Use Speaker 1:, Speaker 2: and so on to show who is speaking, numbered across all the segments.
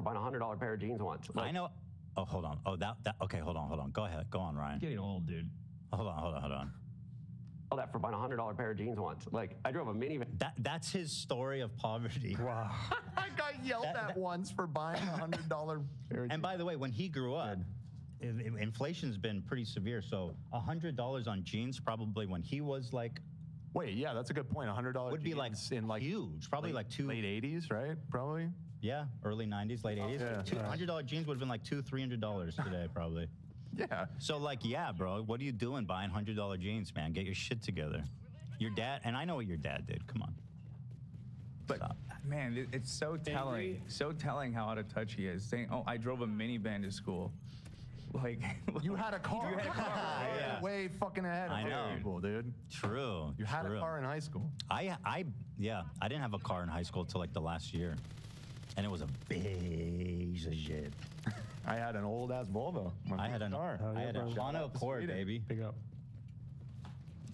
Speaker 1: buying a $100 pair of jeans once.
Speaker 2: I know. Oh, hold on. Oh, okay, hold on. Go ahead. Go on, Ryan.
Speaker 3: Getting old, dude.
Speaker 2: Hold on.
Speaker 1: All that for buying a $100 pair of jeans once. Like, I drove a minivan.
Speaker 2: That's his story of poverty.
Speaker 4: Wow. I got yelled at once for buying a $100 pair of
Speaker 2: And by the way, when he grew up, inflation's been pretty severe. So $100 on jeans, probably when he was like.
Speaker 4: Wait, yeah, that's a good point. $100
Speaker 2: would be like
Speaker 4: in like
Speaker 2: huge, probably
Speaker 4: late,
Speaker 2: like
Speaker 4: late 80s, right? Probably.
Speaker 2: Yeah, early 90s, late 80s.
Speaker 4: Yeah.
Speaker 2: $100 jeans would have been like $200-$300 today, probably.
Speaker 4: Yeah.
Speaker 2: So like, yeah, bro, what are you doing buying $100 jeans, man? Get your shit together. Your dad, and I know what your dad did. Come on.
Speaker 5: But man, it's so telling how out of touch he is. Saying, "Oh, I drove a minivan to school." Like
Speaker 4: you had a car.
Speaker 5: You had a car. Right?
Speaker 4: Yeah. Way fucking ahead of other people, dude.
Speaker 2: True.
Speaker 4: You had a car in high school.
Speaker 2: I didn't have a car in high school till like the last year, and it was a piece of shit.
Speaker 4: I had an old ass Volvo.
Speaker 2: I had a Honda Accord, baby.
Speaker 4: Pick up.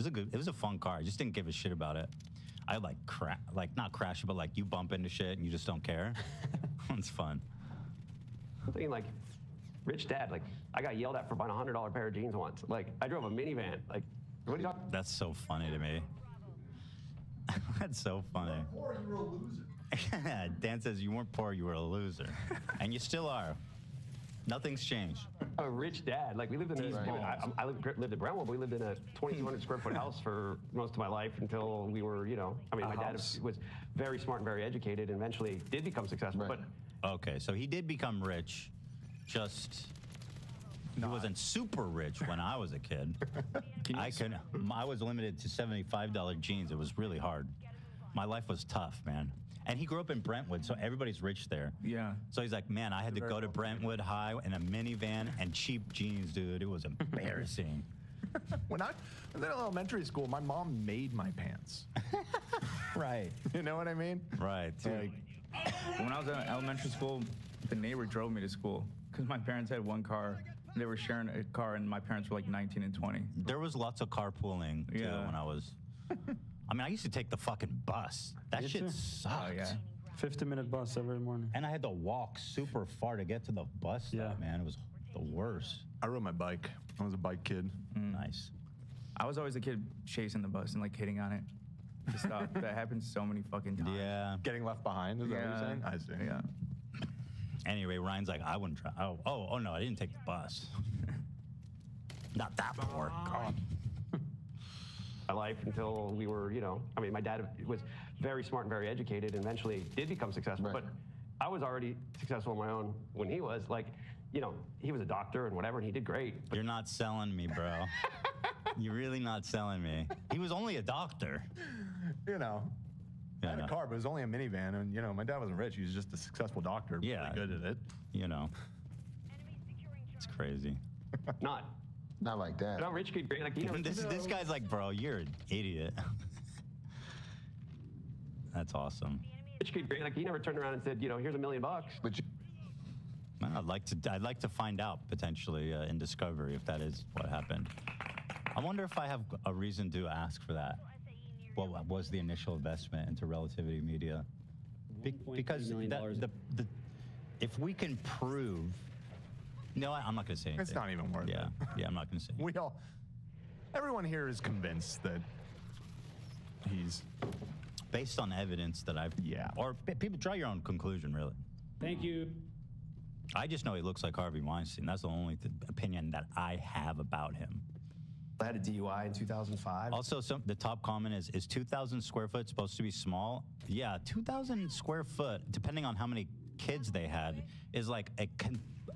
Speaker 2: It was a fun car. I just didn't give a shit about it. I like not crash, but like you bump into shit and you just don't care. It's fun.
Speaker 1: I'm thinking like, rich dad, like, I got yelled at for buying a $100 pair of jeans once. Like, I drove a minivan. Like, what are you talking?
Speaker 2: That's so funny to me. That's so funny.
Speaker 4: You were poor, you were a loser.
Speaker 2: Dan says you weren't poor, you were a loser. And you still are. Nothing's changed.
Speaker 1: I'm a rich dad. Like, we lived in I lived in Brentwood, but we lived in a 2,200 square foot house for most of my life until we were, my dad was very smart and very educated and eventually did become successful.
Speaker 4: Right.
Speaker 1: But
Speaker 2: okay, so he did become rich, he wasn't super rich when I was a kid. I was limited to $75 jeans. It was really hard. My life was tough, man. And he grew up in Brentwood, so everybody's rich there.
Speaker 5: Yeah.
Speaker 2: So he's like, man, I had to go to Brentwood High in a minivan and cheap jeans, dude. It was embarrassing.
Speaker 4: When I was in elementary school, my mom made my pants.
Speaker 2: Right.
Speaker 4: You know what I mean?
Speaker 2: Right.
Speaker 4: Like,
Speaker 5: when I was in elementary school, the neighbor drove me to school because my parents had one car. They were sharing a car, and my parents were like 19 and 20.
Speaker 2: There was lots of carpooling, too, when I was... I mean, I used to take the fucking bus. That shit sucked.
Speaker 5: Oh, yeah.
Speaker 3: 50-minute bus every morning.
Speaker 2: And I had to walk super far to get to the bus stop, man. It was the worst.
Speaker 4: I rode my bike. I was a bike kid.
Speaker 2: Nice.
Speaker 5: I was always a kid chasing the bus and like hitting on it to stop. That happened so many fucking times.
Speaker 2: Yeah.
Speaker 4: Getting left behind, is that what you're saying? I see.
Speaker 5: Yeah.
Speaker 2: Anyway, Ryan's like, I wouldn't try. Oh, no, I didn't take the bus. Not that poor. God.
Speaker 1: my life until we were, my dad was very smart and very educated and eventually did become successful.
Speaker 4: Right.
Speaker 1: But I was already successful on my own when he was. Like, he was a doctor and whatever, and he did great.
Speaker 2: You're not selling me, bro. You're really not selling me. He was only a doctor.
Speaker 4: I had a car, but it was only a minivan, and my dad wasn't rich. He was just a successful doctor, really good at it.
Speaker 2: It's crazy.
Speaker 1: Not
Speaker 6: like that.
Speaker 1: Not rich kid, like
Speaker 2: this guy's like, bro, you're an idiot. That's awesome.
Speaker 1: Rich kid, like he never turned around and said, here's $1 million.
Speaker 6: But
Speaker 2: I'd like to find out potentially in Discovery if that is what happened. I wonder if I have a reason to ask for that. What was the initial investment into Relativity Media? Because if we can prove, no, I'm not going to say anything.
Speaker 4: It's not even worth it.
Speaker 2: Yeah, I'm not going to say anything.
Speaker 4: Everyone here is convinced that he's...
Speaker 2: Based on evidence that I've... Yeah. Or people, draw your own conclusion, really.
Speaker 3: Thank you.
Speaker 2: I just know he looks like Harvey Weinstein. That's the only opinion that I have about him.
Speaker 7: I had a DUI in 2005.
Speaker 2: Also, the top comment is 2,000 square foot supposed to be small? Yeah, 2,000 square foot, depending on how many kids they had, is like a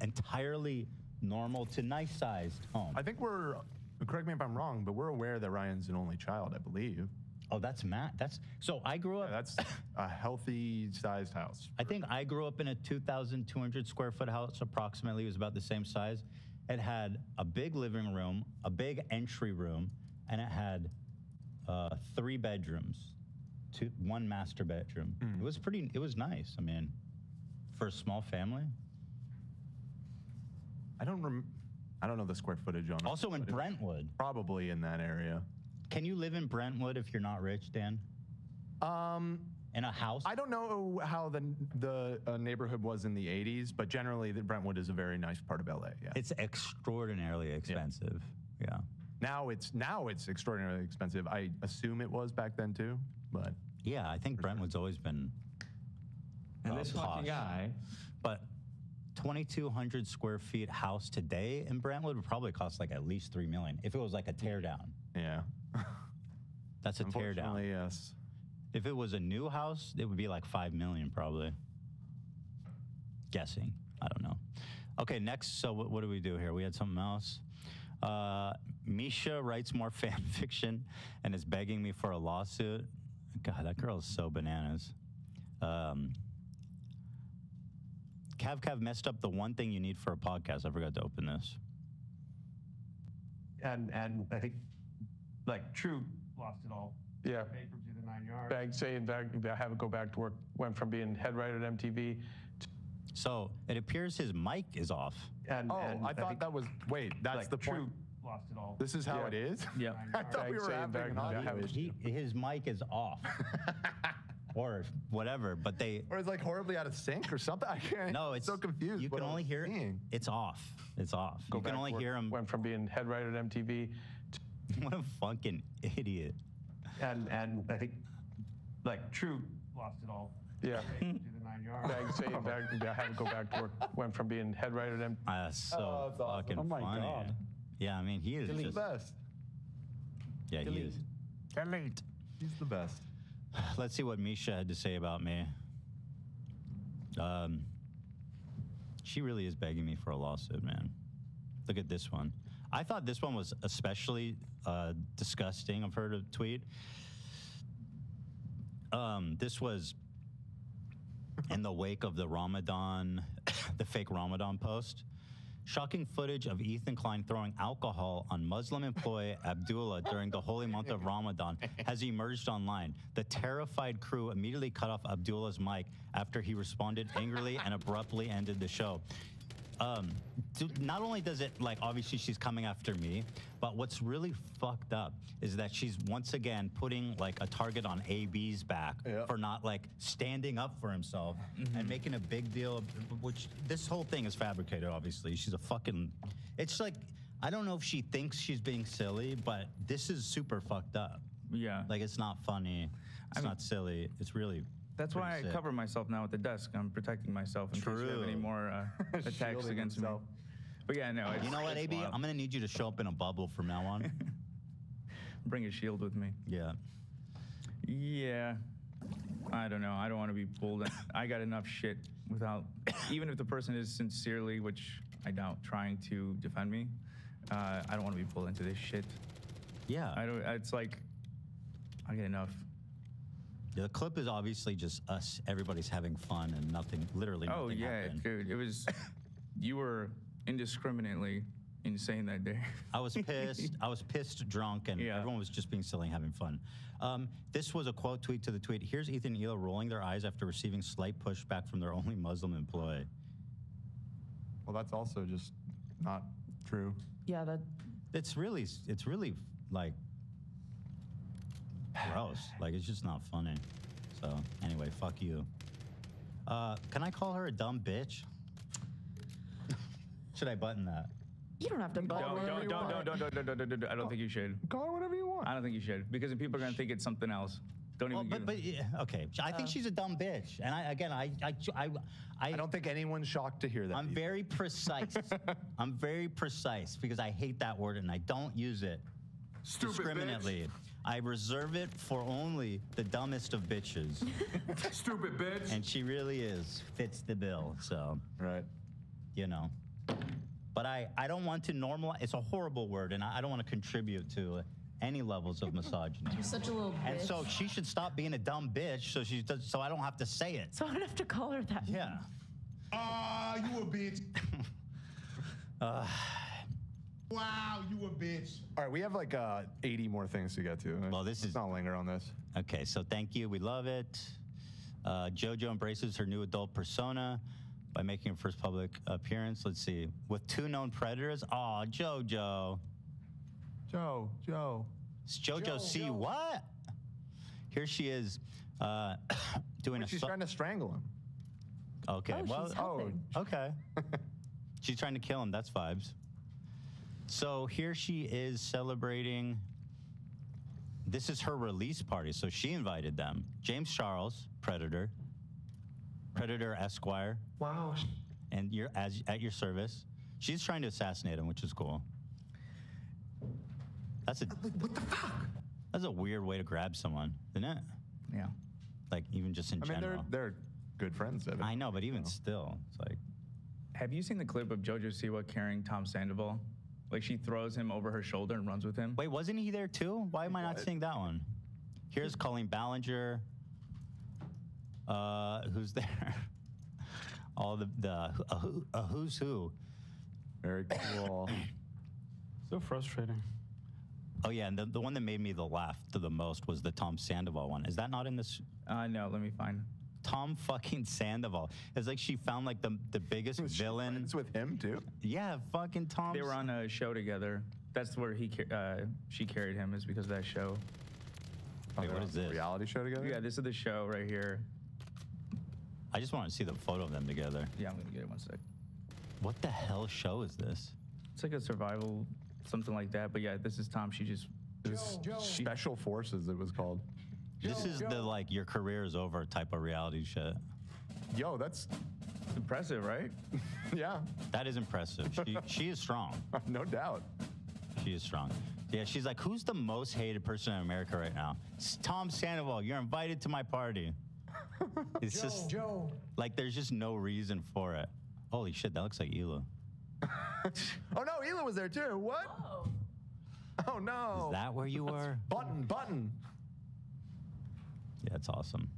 Speaker 2: entirely normal to nice-sized home.
Speaker 4: I think correct me if I'm wrong, but we're aware that Ryan's an only child, I believe.
Speaker 2: Oh, that's Matt. So I grew up...
Speaker 4: Yeah, that's a healthy-sized house.
Speaker 2: I think I grew up in a 2,200 square foot house, approximately. It was about the same size. It had a big living room, a big entry room, and it had 3 bedrooms, 1 master bedroom. It was nice. I mean, for a small family.
Speaker 4: I don't know the square footage on it.
Speaker 2: Also in Brentwood.
Speaker 4: Probably in that area.
Speaker 2: Can you live in Brentwood if you're not rich, Dan? in a house.
Speaker 4: I don't know how the neighborhood was in the 80s, but generally, the Brentwood is a very nice part of LA. Yeah.
Speaker 2: It's extraordinarily expensive. Yeah.
Speaker 4: Now it's extraordinarily expensive. I assume it was back then too, but
Speaker 2: yeah, I think Brentwood's always been.
Speaker 5: And this
Speaker 2: posh.
Speaker 5: fucking guy.
Speaker 2: But 2,200 square feet house today in Brentwood would probably cost like at least $3 million if it was like a tear down.
Speaker 4: yeah.
Speaker 2: That's a tear down.
Speaker 4: Unfortunately, yes.
Speaker 2: If it was a new house, it would be like $5 million probably. Guessing. I don't know. Okay, next. So what do we do here? We had something else. Misha writes more fan fiction and is begging me for a lawsuit. God, that girl is so bananas. Cav messed up the one thing you need for a podcast. I forgot to open this.
Speaker 1: And I think, like, True lost it all.
Speaker 6: Yeah.
Speaker 1: Papers to the 9 yards.
Speaker 6: Bag saying that have it go back to work. Went from being head writer at MTV.
Speaker 2: So it appears his mic is off.
Speaker 1: And
Speaker 4: I thought that was, wait, that's
Speaker 1: like,
Speaker 4: the
Speaker 1: True
Speaker 4: point.
Speaker 1: lost it all.
Speaker 4: This is how
Speaker 6: Yeah.
Speaker 4: it is?
Speaker 5: Yeah.
Speaker 4: I thought we were
Speaker 6: saying
Speaker 4: having an
Speaker 6: back-
Speaker 4: audio issue.
Speaker 2: His mic is off. Or whatever, but they...
Speaker 4: Or it's like horribly out of sync or something. I can't.
Speaker 2: No, it's
Speaker 4: so confused.
Speaker 2: You
Speaker 4: what
Speaker 2: can
Speaker 4: I'm
Speaker 2: only hear
Speaker 4: seeing.
Speaker 2: it's off. It's off.
Speaker 6: Go
Speaker 2: You
Speaker 6: back
Speaker 2: can only
Speaker 6: to work.
Speaker 2: hear him.
Speaker 6: Went from being head writer at MTV.
Speaker 2: What a fucking idiot.
Speaker 1: And I think, like, True lost it all.
Speaker 6: Yeah.
Speaker 1: Papers to the 9 yards.
Speaker 6: Bag saying have it go back to work. Went from being head writer at MTV.
Speaker 2: That's so
Speaker 4: that's awesome.
Speaker 2: fucking
Speaker 3: Oh my
Speaker 2: funny.
Speaker 3: God.
Speaker 2: Yeah, I mean, he is
Speaker 4: He's the
Speaker 2: just...
Speaker 4: best.
Speaker 2: Yeah, he is.
Speaker 4: Delete. He's the best.
Speaker 2: Let's see what Misha had to say about me. She really is begging me for a lawsuit, man. Look at this one. I thought this one was especially disgusting of her to tweet. This was in the wake of the Ramadan, the fake Ramadan post. Shocking footage of Ethan Klein throwing alcohol on Muslim employee Abdullah during the holy month of Ramadan has emerged online. The terrified crew immediately cut off Abdullah's mic after he responded angrily and abruptly ended the show. Not only does it, like, obviously she's coming after me, but what's really fucked up is that she's once again putting, like, a target on AB's back for not, like, standing up for himself and making a big deal, which this whole thing is fabricated, obviously. She's a fucking, it's like, I don't know if she thinks she's being silly, but this is super fucked up.
Speaker 5: Yeah.
Speaker 2: Like, it's not funny, it's not silly, it's really
Speaker 5: That's why I
Speaker 2: sick.
Speaker 5: cover myself now at the desk. I'm protecting myself in case we have any
Speaker 2: True.
Speaker 5: more attacks
Speaker 4: Shielding
Speaker 5: against
Speaker 4: himself.
Speaker 5: me. But yeah, no.
Speaker 2: You know what, AB? I'm gonna need you to show up in a bubble from now on.
Speaker 5: Bring a shield with me.
Speaker 2: Yeah.
Speaker 5: Yeah. I don't know. I don't want to be pulled in. I got enough shit without, even if the person is sincerely, which I doubt, trying to defend me. I don't want to be pulled into this shit.
Speaker 2: Yeah.
Speaker 5: I don't. It's like, I get enough.
Speaker 2: The clip is obviously just us. Everybody's having fun and nothing, literally nothing
Speaker 5: Oh yeah,
Speaker 2: happened.
Speaker 5: dude. It was. You were indiscriminately insane that day.
Speaker 2: I was pissed. I was pissed, drunk, and
Speaker 5: Yeah.
Speaker 2: everyone was just being silly and having fun. This was a quote tweet to the tweet. Here's Ethan and Hila rolling their eyes after receiving slight pushback from their only Muslim employee.
Speaker 4: Well, that's also just not true.
Speaker 8: Yeah, that.
Speaker 2: It's really like gross. Like, it's just not funny. So anyway, fuck you. Can I call her a dumb bitch? Should I button that?
Speaker 8: You don't have to button
Speaker 5: Don't. I don't think you should.
Speaker 4: Call her whatever you want.
Speaker 5: I don't think you should because then people are gonna think it's something else. Don't even.
Speaker 2: Well, but yeah, okay. I think she's a dumb bitch, and I
Speaker 4: don't think anyone's shocked to hear that.
Speaker 2: I'm very precise. I'm very precise because I hate that word and I don't use it discriminately. I reserve it for only the dumbest of bitches.
Speaker 6: Stupid bitch.
Speaker 2: And she really is. Fits the bill. So,
Speaker 4: right.
Speaker 2: You know. But I don't want to normalize. It's a horrible word, and I don't want to contribute to any levels of misogyny.
Speaker 8: You're such a little bitch.
Speaker 2: And so she should stop being a dumb bitch so I don't have to say it.
Speaker 8: So I don't have to call her that.
Speaker 2: Yeah.
Speaker 9: You a bitch. Wow, you a bitch.
Speaker 4: All right, we have like 80 more things to get to.
Speaker 2: Well,
Speaker 4: Let's not linger on this.
Speaker 2: Okay, so thank you. We love it. JoJo embraces her new adult persona by making her first public appearance. Let's see. With 2 known predators. Aw, JoJo.
Speaker 4: Joe.
Speaker 2: It's JoJo C. What? here she is doing
Speaker 4: She's trying to strangle him.
Speaker 2: Okay,
Speaker 8: Oh,
Speaker 2: well,
Speaker 8: she's helping.
Speaker 2: okay. She's trying to kill him. That's vibes. So here she is celebrating. This is her release party, so she invited them. James Charles, Predator Esquire.
Speaker 7: Wow.
Speaker 2: And you're at your service. She's trying to assassinate him, which is cool. What the fuck? That's a weird way to grab someone, isn't it?
Speaker 5: Yeah.
Speaker 2: Like even just in general.
Speaker 4: I mean, they're good friends.
Speaker 2: I know, but even still, it's like.
Speaker 5: Have you seen the clip of JoJo Siwa carrying Tom Sandoval? Like she throws him over her shoulder and runs with him.
Speaker 2: Wait, wasn't he there too? Why am I not seeing that one? Here's Colleen Ballinger. Who's there? All the who's who.
Speaker 4: Very cool.
Speaker 3: So frustrating.
Speaker 2: Oh yeah, and the one that made me laugh the most was the Tom Sandoval one. Is that not in this?
Speaker 5: No, let me find.
Speaker 2: Tom fucking Sandoval. It's like she found like the biggest villain.
Speaker 4: It's with him too.
Speaker 2: Yeah, fucking Tom.
Speaker 5: They were on a show together. That's where she carried him, is because of that show.
Speaker 2: Wait, what is this?
Speaker 4: Reality show together?
Speaker 5: Yeah, this is the show right here.
Speaker 2: I just want to see the photo of them together.
Speaker 5: Yeah, I'm gonna get it one sec.
Speaker 2: What the hell show is this?
Speaker 5: It's like a survival, something like that. But yeah, this is Tom. She just
Speaker 4: Special Forces, it was called.
Speaker 2: This is the like your career is over type of reality shit.
Speaker 4: Yo, that's
Speaker 5: impressive, right?
Speaker 4: Yeah.
Speaker 2: That is impressive. She is strong.
Speaker 4: No doubt.
Speaker 2: She is strong. Yeah, she's like, who's the most hated person in America right now? It's Tom Sandoval. You're invited to my party. It's just like there's just no reason for it. Holy shit, that looks like Hila.
Speaker 4: Oh no, Hila was there too. What? Oh no.
Speaker 2: Is that where you were?
Speaker 4: Button.
Speaker 2: Yeah, it's awesome.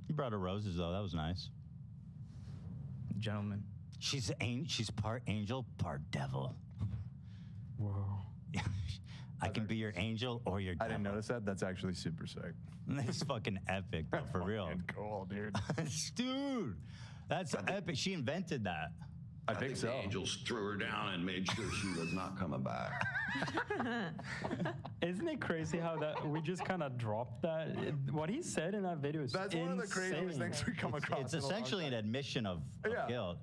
Speaker 2: You brought her roses though. That was nice.
Speaker 5: Gentleman.
Speaker 2: She's part angel, part devil.
Speaker 3: Whoa.
Speaker 2: I can be your angel or your devil.
Speaker 4: I didn't notice that. That's actually super sick.
Speaker 2: It's fucking epic, though, for real.
Speaker 4: Cool, dude.
Speaker 2: Dude, that's epic. She invented that.
Speaker 4: I think so.
Speaker 10: The angels threw her down and made sure she was not coming back.
Speaker 3: Isn't it crazy how that we just kind of dropped that? What he said in that video is
Speaker 4: That's one of the craziest things we come across.
Speaker 2: It's essentially an admission of guilt.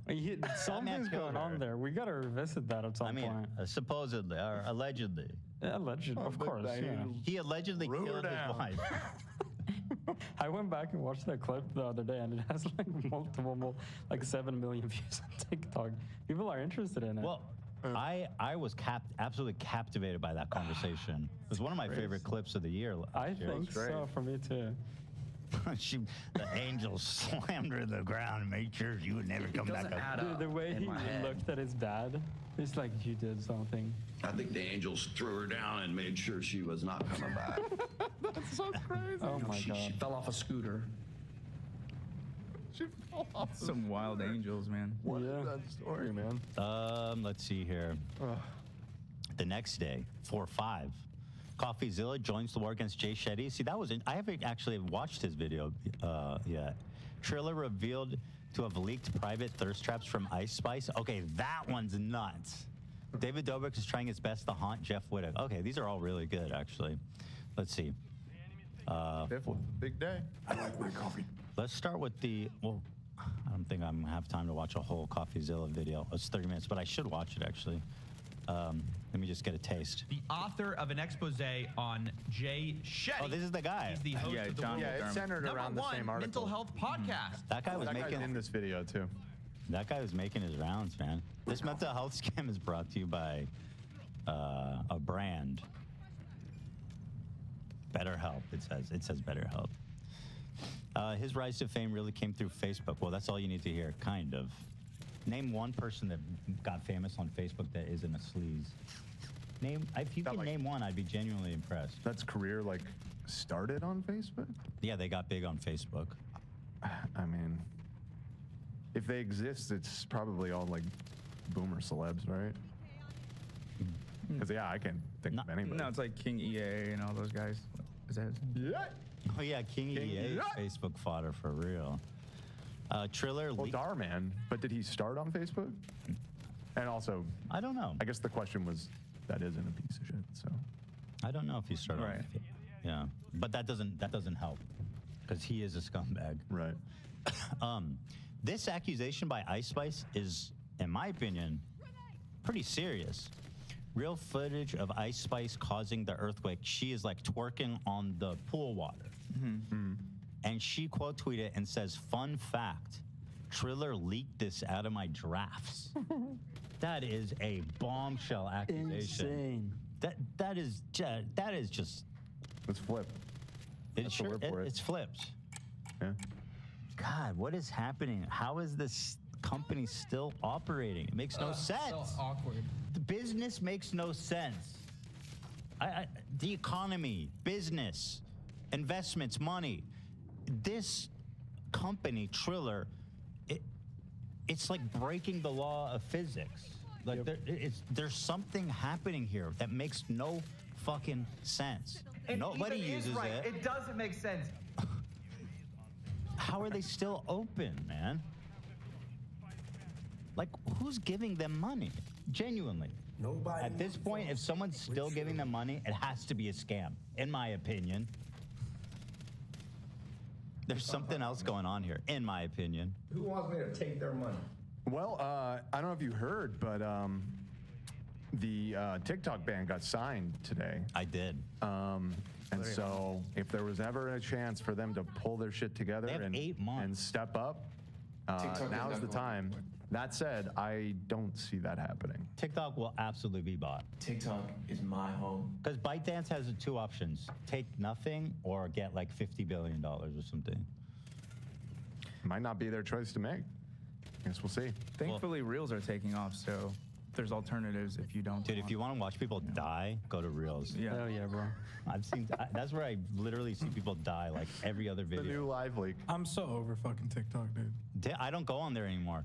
Speaker 3: Something's going on there. We gotta revisit that at some point.
Speaker 2: Supposedly or allegedly.
Speaker 3: Allegedly, of course. Yeah.
Speaker 2: He allegedly killed his wife.
Speaker 3: I went back and watched that clip the other day, and it has like like 7 million views on TikTok. People are interested in it.
Speaker 2: Well, I was absolutely captivated by that conversation. It was one of my favorite clips of the year.
Speaker 3: I think so, for me too.
Speaker 2: The angel slammed her to the ground and made sure she would never come back up.
Speaker 3: The way he looked at his dad, it's like you did something.
Speaker 10: I think the angels threw her down and made sure she was not coming back.
Speaker 4: That's so crazy.
Speaker 3: Oh my God.
Speaker 7: She fell off a scooter.
Speaker 4: She fell off.
Speaker 5: Some wild angels, man.
Speaker 4: What is that story, man?
Speaker 2: Let's see here. The next day, 4/5, CoffeeZilla joins the war against Jay Shetty. See, that was I haven't actually watched his video yet. Triller revealed to have leaked private thirst traps from Ice Spice. Okay, that one's nuts. David Dobrik is trying his best to haunt Jeff Wittek. Okay, these are all really good, actually. Let's see.
Speaker 4: Big day.
Speaker 9: I like my coffee.
Speaker 2: Let's start with well, I don't think I'm going to have time to watch a whole CoffeeZilla video. It's 30 minutes, but I should watch it, actually. Let me just get a taste.
Speaker 11: The author of an expose on Jay Shetty.
Speaker 2: Oh, this is the guy.
Speaker 11: He's the host of the
Speaker 5: John.
Speaker 11: world's
Speaker 4: It's centered around the same article.
Speaker 11: mental health podcast.
Speaker 2: That guy was
Speaker 4: That guy's
Speaker 2: making
Speaker 4: in this video too.
Speaker 2: That guy was making his rounds, man. This mental health scam is brought to you by a brand. BetterHelp. It says BetterHelp. His rise to fame really came through Facebook. Well, that's all you need to hear, kind of. Name one person that got famous on Facebook that isn't a sleaze. If you can name one, I'd be genuinely impressed.
Speaker 4: That's career started on Facebook?
Speaker 2: Yeah, they got big on Facebook.
Speaker 4: I mean, if they exist, it's probably all boomer celebs, right? Because I can't think of anybody.
Speaker 5: No, it's like King EA and all those guys. Is that
Speaker 4: Yeah.
Speaker 2: Oh yeah, King EA Facebook fodder for real. Triller.
Speaker 4: Well, Darman, but did he start on Facebook? And also,
Speaker 2: I don't know.
Speaker 4: I guess the question was, that isn't a piece of shit, so.
Speaker 2: I don't know if he started.
Speaker 5: Right.
Speaker 2: Yeah, but that doesn't help because he is a scumbag.
Speaker 4: Right.
Speaker 2: This accusation by Ice Spice is, in my opinion, pretty serious. Real footage of Ice Spice causing the earthquake. She is like twerking on the pool water. And she quote tweeted and says, "Fun fact, Triller leaked this out of my drafts." That is a bombshell accusation.
Speaker 3: Insane.
Speaker 2: That is just
Speaker 4: Let's flip.
Speaker 2: it's
Speaker 4: the word for it.
Speaker 2: It's flipped.
Speaker 4: Yeah.
Speaker 2: God, what is happening? How is this company still operating? It makes no sense.
Speaker 11: So awkward.
Speaker 2: The business makes no sense. The economy, business, investments, money. This company, Triller, it's like breaking the law of physics. Like there's something happening here that makes no fucking sense. Nobody uses it.
Speaker 12: It doesn't make sense.
Speaker 2: How are they still open, man? Like, who's giving them money? Genuinely.
Speaker 13: Nobody.
Speaker 2: At this point, if someone's still giving them money, it has to be a scam, in my opinion. There's something else going on here, in my opinion.
Speaker 13: Who wants me to take their money?
Speaker 4: Well, I don't know if you heard, but the TikTok ban got signed today.
Speaker 2: I did.
Speaker 4: And so if there was ever a chance for them to pull their shit together
Speaker 2: They have 8 months.
Speaker 4: and step up,
Speaker 9: TikTok
Speaker 4: now's
Speaker 9: is
Speaker 4: the
Speaker 9: not
Speaker 4: time.
Speaker 9: going
Speaker 4: That said, I don't see that happening.
Speaker 2: TikTok will absolutely be bought.
Speaker 7: TikTok is my home.
Speaker 2: Because ByteDance has 2 options. Take nothing or get like $50 billion or something.
Speaker 4: Might not be their choice to make. Guess we'll see.
Speaker 5: Thankfully, Reels are taking off, so there's alternatives if you don't.
Speaker 2: Dude, if you want to watch people die, go to Reels.
Speaker 5: Yeah.
Speaker 3: Hell yeah, bro.
Speaker 2: I've seen, that's where I literally see people die like every other
Speaker 4: The
Speaker 2: video.
Speaker 4: new live leak.
Speaker 14: I'm so over fucking TikTok, dude.
Speaker 2: I don't go on there anymore.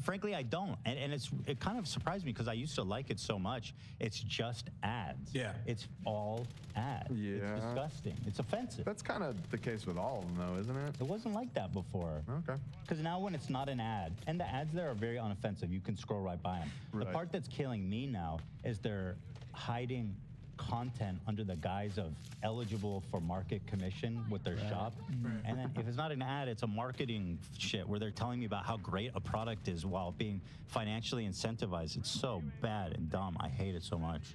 Speaker 2: Frankly, I don't. And it kind of surprised me because I used to like it so much. It's just ads.
Speaker 14: Yeah.
Speaker 2: It's all ads.
Speaker 4: Yeah.
Speaker 2: It's disgusting. It's offensive.
Speaker 4: That's kind of the case with all of them, though, isn't it?
Speaker 2: It wasn't like that before.
Speaker 4: Okay.
Speaker 2: Because now when it's not an ad, and the ads there are very unoffensive, you can scroll right by them. The
Speaker 4: Right.
Speaker 2: part that's killing me now is they're hiding content under the guise of eligible for market commission with their shop. And then if it's not an ad, it's a marketing shit where they're telling me about how great a product is while being financially incentivized. It's so bad and dumb. I hate it so much.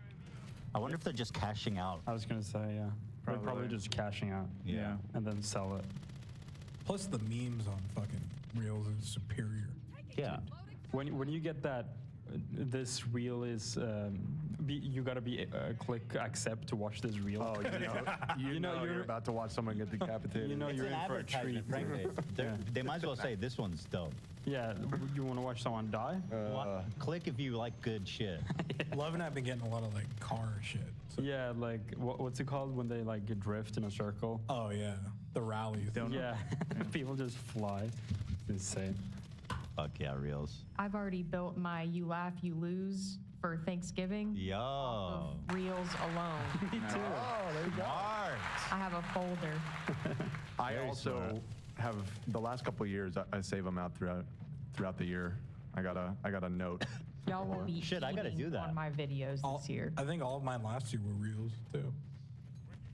Speaker 2: I wonder if they're just cashing out.
Speaker 3: I was gonna say, yeah. They're probably just cashing out.
Speaker 2: Yeah.
Speaker 3: And then sell it.
Speaker 14: Plus the memes on fucking Reels is superior.
Speaker 2: Yeah.
Speaker 3: When you get that, this reel is, you gotta be click accept to watch this reel.
Speaker 4: Oh, you know you're about to watch someone get decapitated.
Speaker 3: You know
Speaker 2: It's
Speaker 3: you're
Speaker 2: an
Speaker 3: in for a treat.
Speaker 2: advertisement, frankly. They might as well say, this one's dope.
Speaker 3: Yeah, you want to watch someone die?
Speaker 2: Click if you like good shit.
Speaker 14: Love and I've been getting a lot of like car shit. So.
Speaker 3: Yeah, like what's it called when they like drift in a circle?
Speaker 14: Oh yeah, the rallies.
Speaker 3: Yeah, people just fly. It's insane.
Speaker 2: Fuck yeah, Reels.
Speaker 15: I've already built my You Laugh, You Lose for Thanksgiving.
Speaker 2: Yo.
Speaker 15: Off of Reels alone.
Speaker 3: Me too.
Speaker 4: Oh, there you go.
Speaker 15: I have a folder.
Speaker 4: I also have the last couple of years. I save them out throughout the year. I got a note.
Speaker 15: Y'all will be
Speaker 2: Shit, I gotta do that.
Speaker 15: on my videos this year.
Speaker 14: I think all of mine last year were Reels too.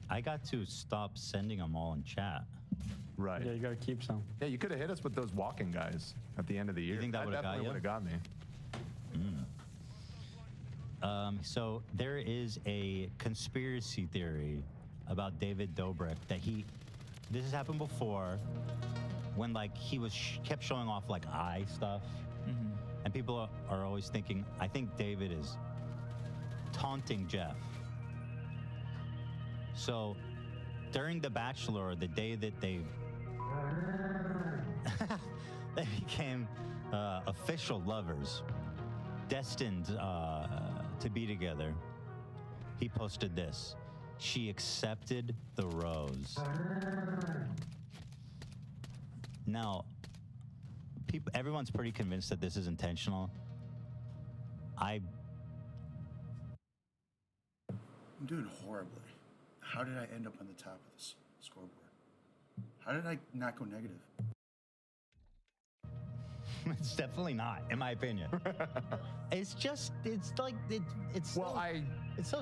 Speaker 2: I got to stop sending them all in chat.
Speaker 4: Right.
Speaker 3: Yeah, you gotta keep some.
Speaker 4: Yeah, you could have hit us with those walking guys at the end of the year.
Speaker 2: You think that would've got
Speaker 4: definitely
Speaker 2: you?
Speaker 4: would have got me.
Speaker 2: So there is a conspiracy theory about David Dobrik that this has happened before when like he was kept showing off like eye stuff. And people are always thinking, I think David is taunting Jeff. So during The Bachelor, the day that they became official lovers, destined to be together, he posted this. She accepted the rose. Now, everyone's pretty convinced that this is intentional.
Speaker 16: I'm doing horribly. How did I end up on the top of this scoreboard? How did I not go negative?
Speaker 2: It's definitely not, in my opinion. It's so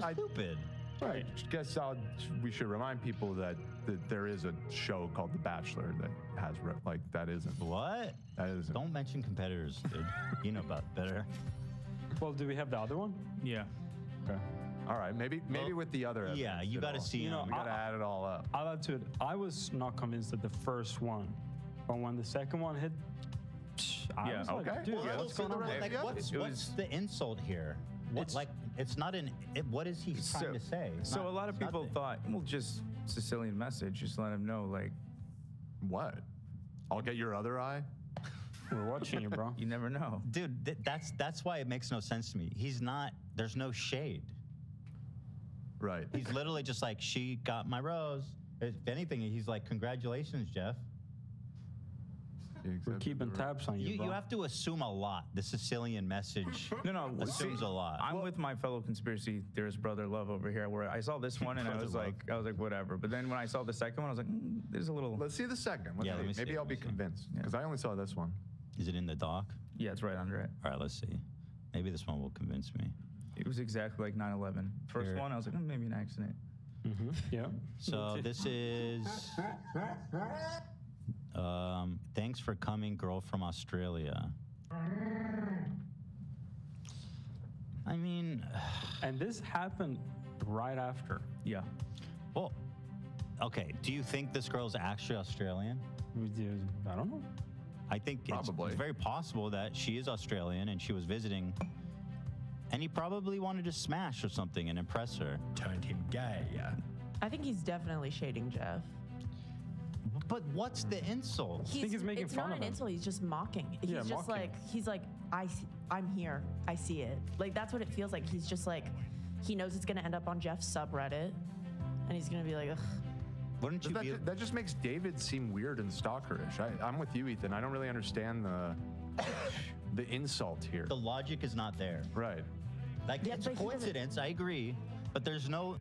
Speaker 2: stupid.
Speaker 4: Right. Guess we should remind people that there is a show called The Bachelor that has that isn't.
Speaker 2: What?
Speaker 4: That isn't.
Speaker 2: Don't mention competitors, dude. You know about better.
Speaker 3: Well, do we have the other one?
Speaker 5: Yeah.
Speaker 3: Okay.
Speaker 4: All right. Maybe with the other.
Speaker 2: Yeah, you got to see.
Speaker 3: You know,
Speaker 4: we got to add it all up.
Speaker 3: I'll add to it. I was not convinced at the first one, but when the second one hit, I was like,
Speaker 4: okay.
Speaker 3: dude,
Speaker 4: Well,
Speaker 3: what's going on?
Speaker 2: Like, what's the insult here? It's not an. What is he trying to say?
Speaker 5: So a lot of people thought, well, just Sicilian message, just let him know, like,
Speaker 4: what? I'll get your other eye.
Speaker 3: We're watching you, bro.
Speaker 5: You never know,
Speaker 2: dude. That's why it makes no sense to me. He's not. There's no shade.
Speaker 4: Right.
Speaker 2: He's literally just like, she got my rose. If anything, he's like, congratulations, Jeff.
Speaker 3: We're keeping tabs on you, bro.
Speaker 2: You have to assume a lot. The Sicilian message assumes a lot.
Speaker 5: I'm with my fellow conspiracy theorist brother Love over here, where I saw this one and I was like, whatever. But then when I saw the second one, I was like, there's a little.
Speaker 4: Let's see the second.
Speaker 2: Let me see
Speaker 4: Maybe
Speaker 2: it.
Speaker 4: I'll be convinced because I only saw this one.
Speaker 2: Is it in the doc?
Speaker 5: Yeah, it's right under it.
Speaker 2: All right, let's see. Maybe this one will convince me.
Speaker 5: It was exactly like 9/11. First one, I was like, maybe an accident.
Speaker 3: Mm-hmm. Yeah.
Speaker 2: So this is. Thanks for coming, girl from Australia. I mean,
Speaker 3: and this happened right after.
Speaker 5: Yeah.
Speaker 2: Well, okay. Do you think this girl's actually Australian?
Speaker 3: I don't know.
Speaker 2: I think it's very possible that she is Australian and she was visiting, and he probably wanted to smash or something and impress her.
Speaker 14: Turned him gay.
Speaker 8: I think he's definitely shading Jeff.
Speaker 2: But what's the insult?
Speaker 3: I think he's making
Speaker 8: it's
Speaker 3: fun
Speaker 8: not
Speaker 3: of
Speaker 8: an
Speaker 3: him.
Speaker 8: insult. He's just mocking. He's
Speaker 3: Yeah,
Speaker 8: just
Speaker 3: mocking.
Speaker 8: I'm here. I see it. Like, that's what it feels like. He's just like, he knows it's going to end up on Jeff's subreddit, and he's going to be like, ugh.
Speaker 2: Wouldn't you
Speaker 4: That just makes David seem weird and stalkerish. I'm with you, Ethan. I don't really understand the insult here.
Speaker 2: The logic is not there.
Speaker 4: Right.
Speaker 2: Like,
Speaker 8: Yeah,
Speaker 2: it's a
Speaker 8: but he doesn't-
Speaker 2: coincidence, I agree, but there's no.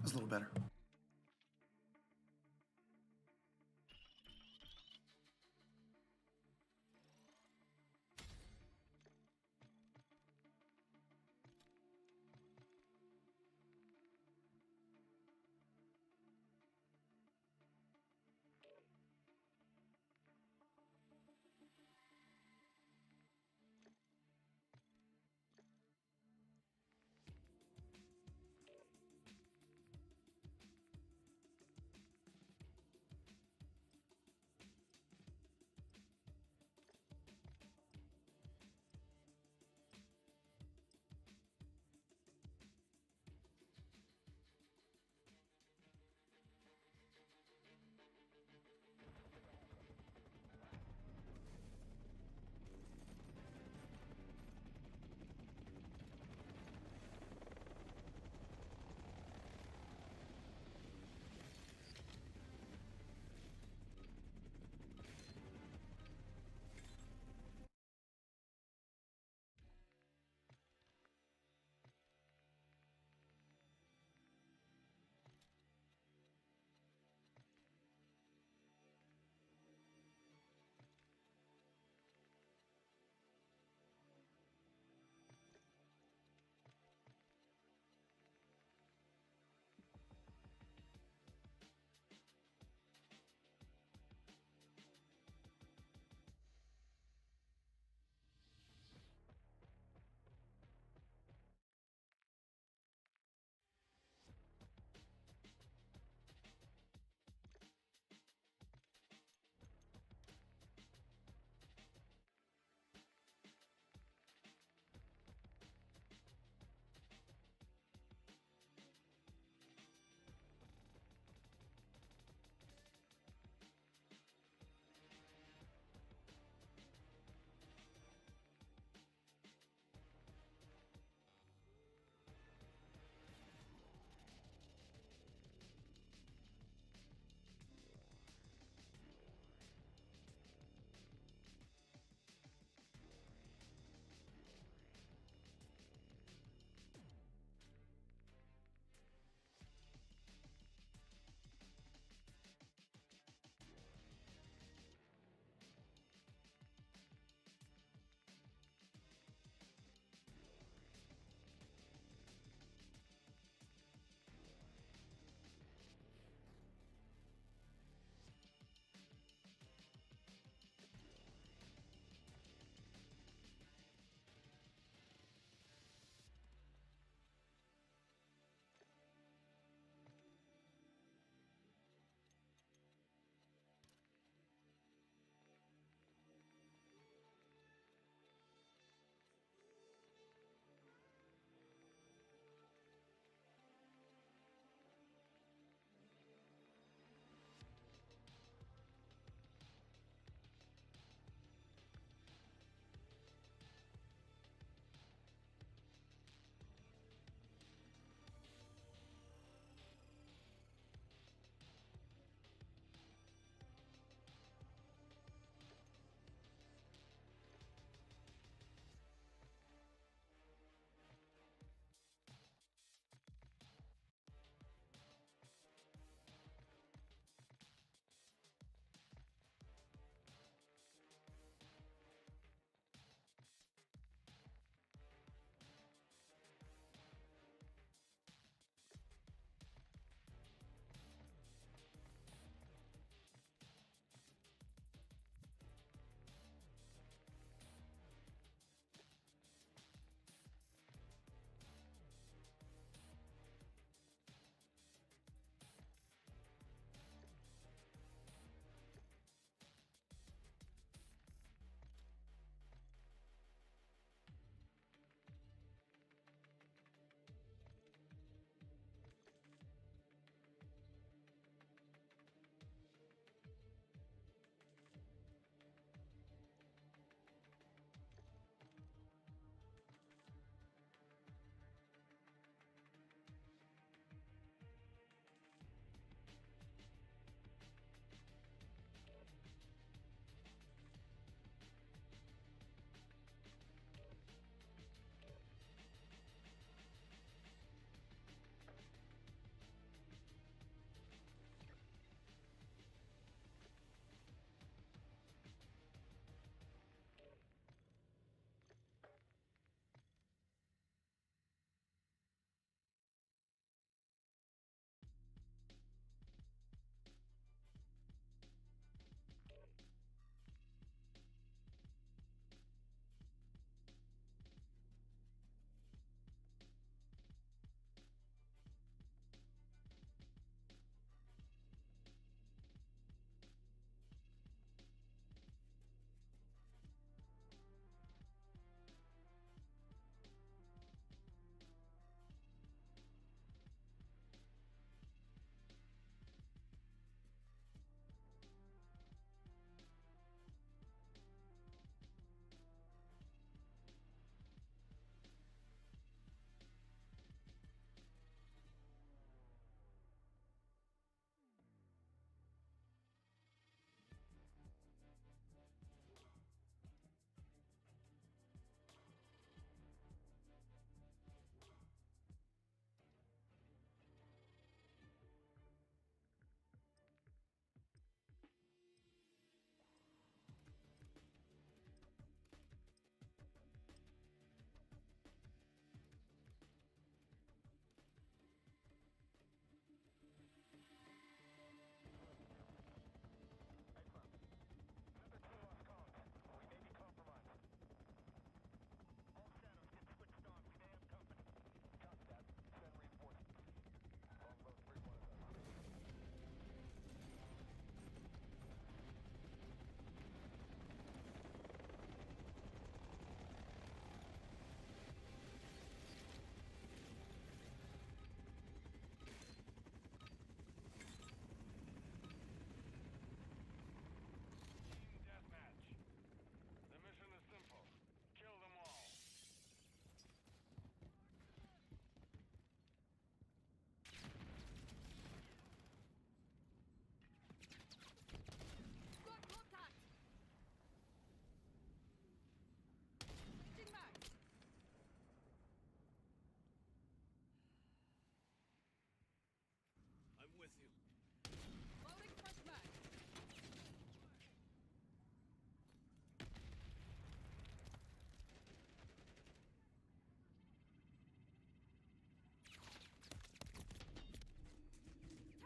Speaker 16: was a little better.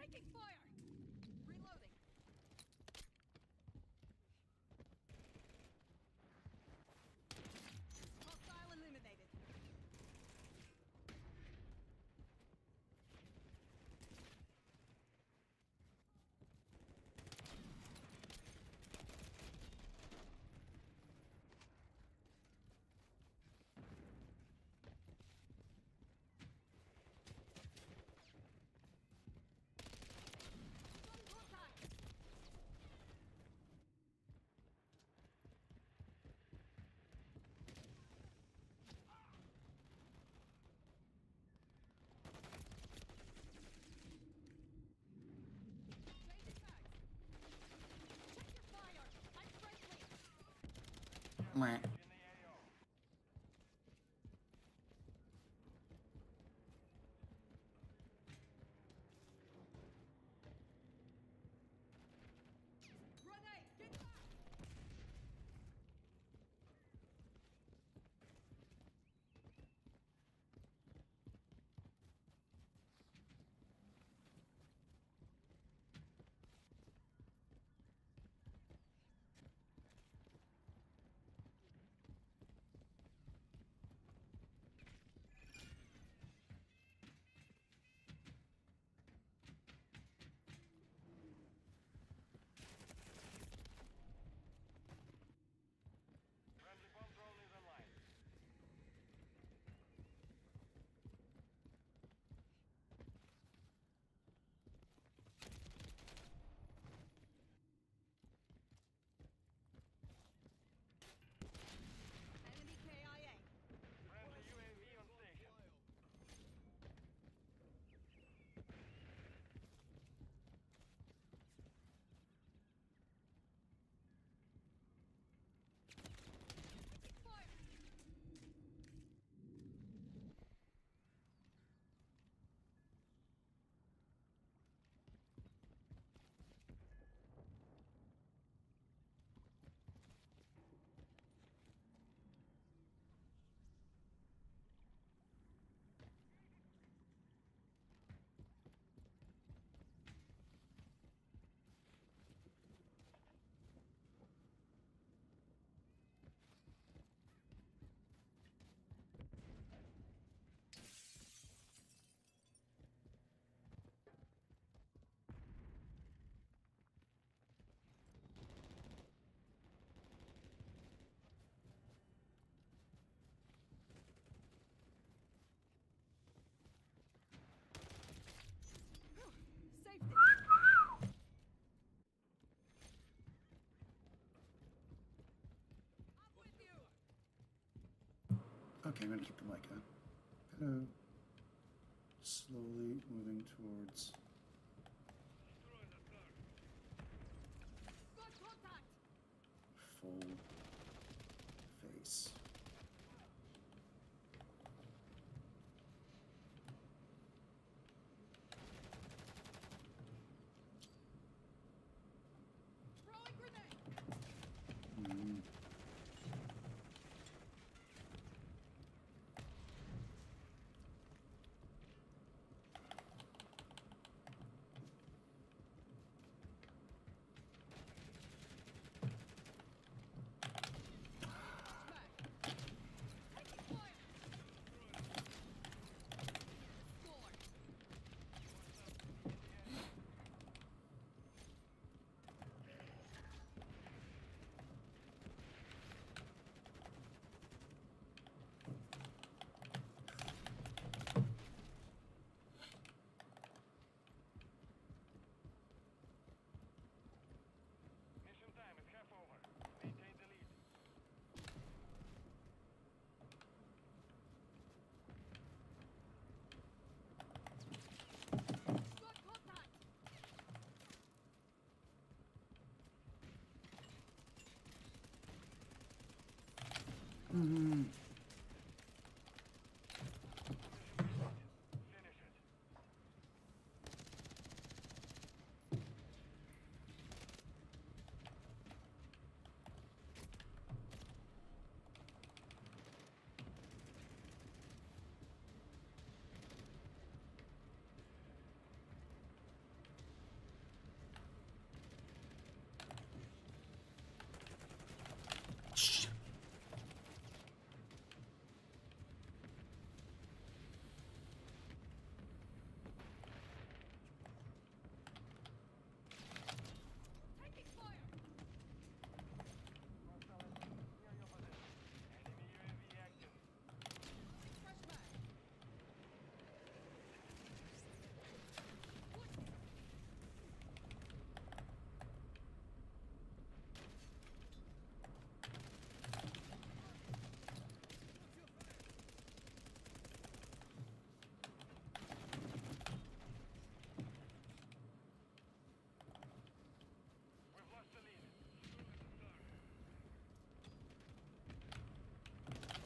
Speaker 12: Taking fire! Reloading. Hostile eliminated.
Speaker 16: Meh.
Speaker 12: Grenade! Get back! Enemy KIA.
Speaker 17: Friendly UAV on station.
Speaker 12: Fire! Safety! I'm with you!
Speaker 16: Okay, I'm gonna keep the mic on. Kind of slowly moving towards.
Speaker 12: Got contact!
Speaker 16: Full face.
Speaker 12: Throwing grenade!
Speaker 16: Mm.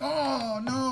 Speaker 16: Oh no!